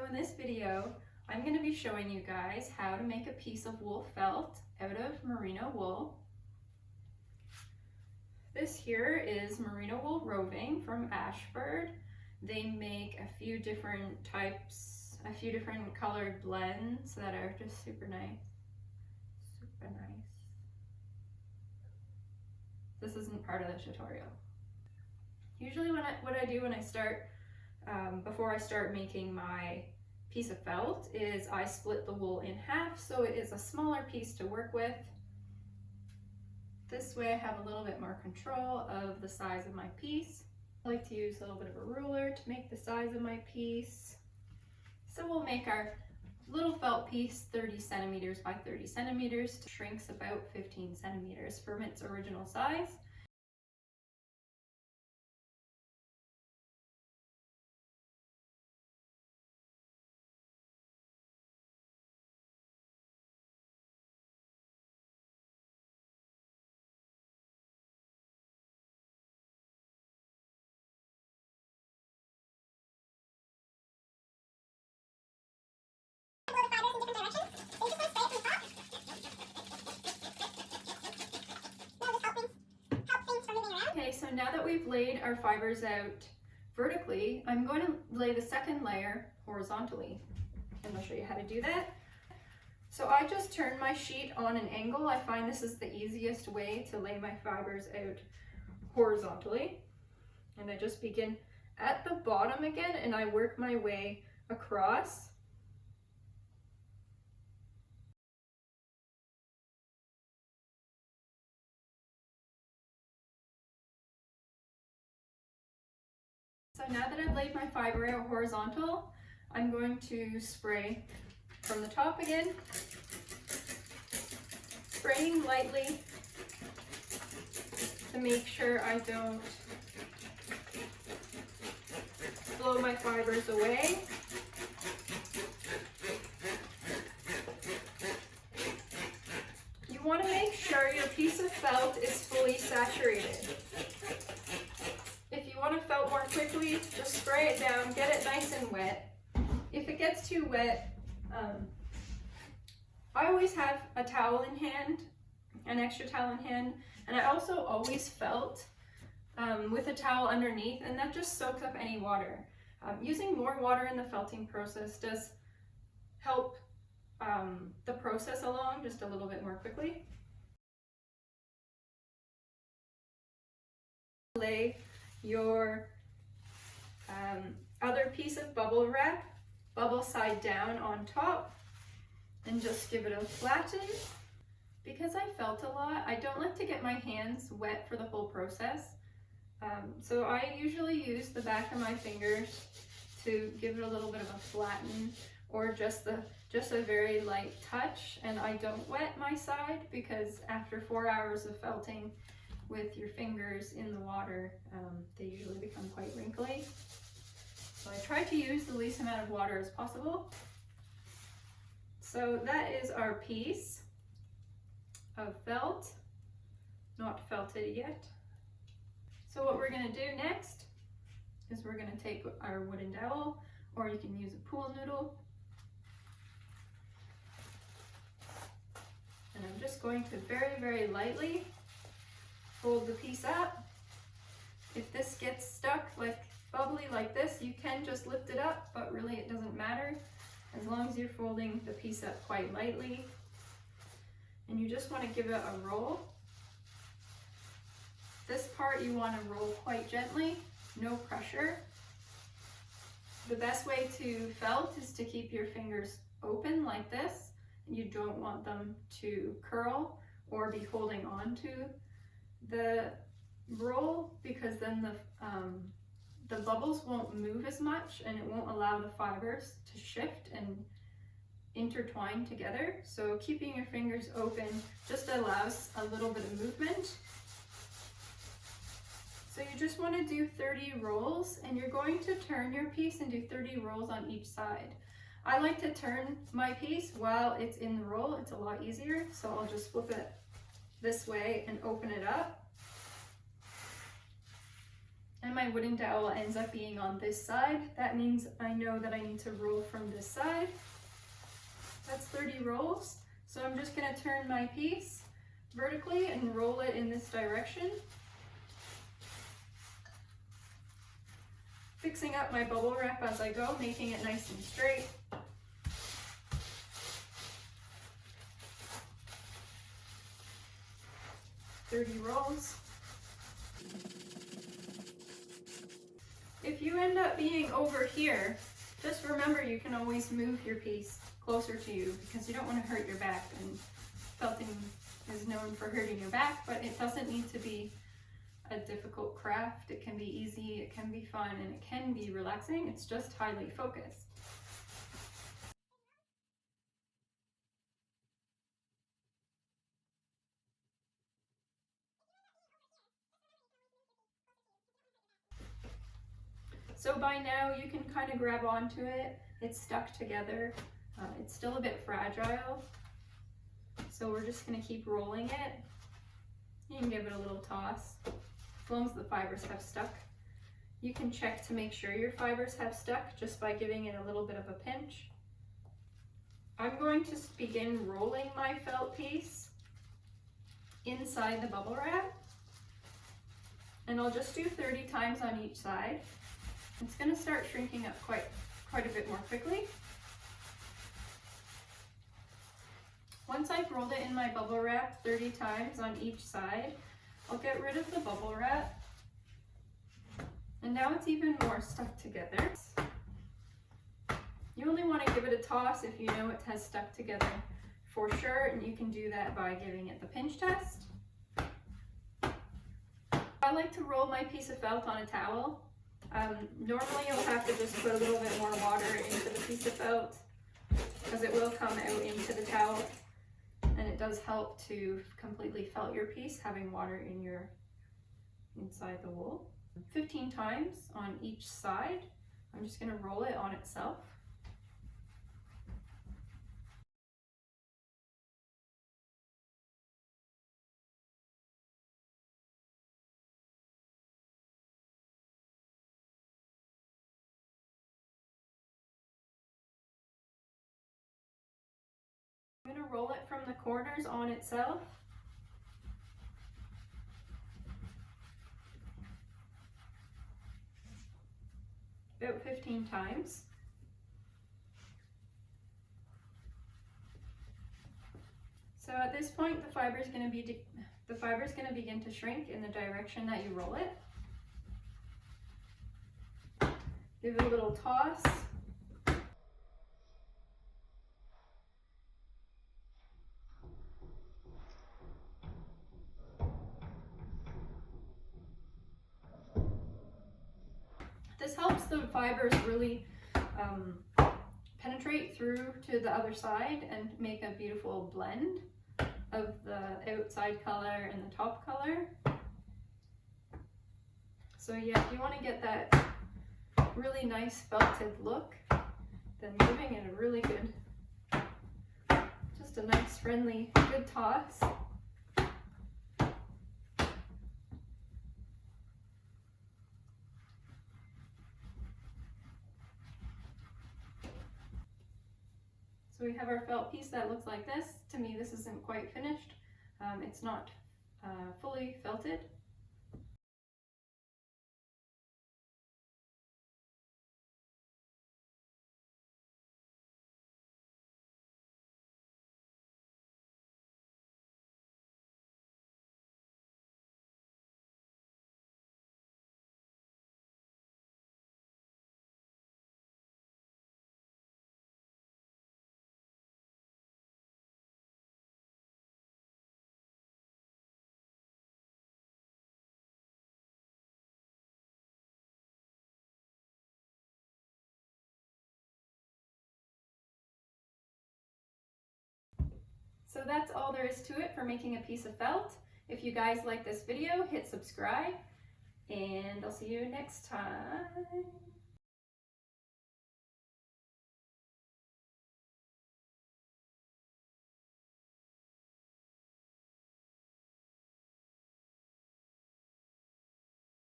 in this video, I'm going to be showing you guys how to make a piece of wool felt out of merino wool. This here is merino wool roving from Ashford. They make a few different types, a few different colored blends that are just super nice. Super nice. This isn't part of the tutorial. Usually what I do when I start, before I start making my piece of felt, is I split the wool in half so it is a smaller piece to work with. This way I have a little bit more control of the size of my piece. I like to use a little bit of a ruler to make the size of my piece. So we'll make our little felt piece 30 centimeters by 30 centimeters. It shrinks about 15 centimeters from its original size. Okay, so now that we've laid our fibers out vertically, I'm going to lay the second layer horizontally, and I'll show you how to do that. So I just turn my sheet on an angle. I find this is the easiest way to lay my fibers out horizontally. And I just begin at the bottom again, and I work my way across. So now that I've laid my fiber out horizontal, I'm going to spray from the top again, spraying lightly to make sure I don't blow my fibers away. You want to make sure your piece of felt is fully saturated. If you want to felt more quickly, just spray it down, get it nice and wet. If it gets too wet, I always have a towel in hand, an extra towel in hand, and I also always felt with a towel underneath, and that just soaks up any water. Using more water in the felting process does help the process along just a little bit more quickly. Lay your other piece of bubble wrap, bubble side down on top, and just give it a flatten. Because I felt a lot, I don't like to get my hands wet for the whole process. So I usually use the back of my fingers to give it a little bit of a flatten, or just a very light touch, and I don't wet my side because after 4 hours of felting with your fingers in the water, they usually become quite wrinkly. So I try to use the least amount of water as possible. So that is our piece of felt, not felted yet. So what we're going to do next is we're going to take our wooden dowel, or you can use a pool noodle, and I'm just going to very, very lightly fold the piece up. If this gets stuck, like bubbly like this, you can just lift it up, but really it doesn't matter as long as you're folding the piece up quite lightly. And you just want to give it a roll. This part you want to roll quite gently, no pressure. The best way to felt is to keep your fingers open like this. You don't want them to curl or be holding on to the roll, because then the bubbles won't move as much and it won't allow the fibers to shift and intertwine together. So keeping your fingers open just allows a little bit of movement. So you just want to do 30 rolls, and you're going to turn your piece and do 30 rolls on each side. I like to turn my piece while it's in the roll. It's a lot easier, so I'll just flip it this way and open it up. and my wooden dowel ends up being on this side. That means I know that I need to roll from this side. That's 30 rolls. So I'm just going to turn my piece vertically and roll it in this direction. Fixing up my bubble wrap as I go, making it nice and straight. "30 rolls. If you end up being over here, just remember you can always move your piece closer to you because you don't want to hurt your back, and felting is known for hurting your back, but it doesn't need to be a difficult craft. It can be easy, it can be fun, and it can be relaxing. It's just highly focused. So by now you can kind of grab onto it. It's stuck together. It's still a bit fragile. So we're just going to keep rolling it. You can give it a little toss as long as the fibers have stuck. You can check to make sure your fibers have stuck just by giving it a little bit of a pinch. I'm going to begin rolling my felt piece inside the bubble wrap, and I'll just do 30 times on each side. It's going to start shrinking up quite a bit more quickly. Once I've rolled it in my bubble wrap 30 times on each side, I'll get rid of the bubble wrap. And now it's even more stuck together. You only want to give it a toss if you know it has stuck together for sure, and you can do that by giving it the pinch test. I like to roll my piece of felt on a towel. Normally you'll have to just put a little bit more water into the piece of felt because it will come out into the towel, and it does help to completely felt your piece having water inside the wool. 15 times on each side. I'm just going to roll it on itself. I'm going to roll it from the corners on itself. About 15 times. So at this point, the fiber is going to begin to shrink in the direction that you roll it. Give it a little toss. This helps the fibers really penetrate through to the other side and make a beautiful blend of the outside color and the top color. So yeah, if you want to get that really nice felted look, then giving it a really good, just a nice friendly, good toss. So we have our felt piece that looks like this. To me, this isn't quite finished. It's not fully felted. So that's all there is to it for making a piece of felt. If you guys like this video, hit subscribe, and I'll see you next time.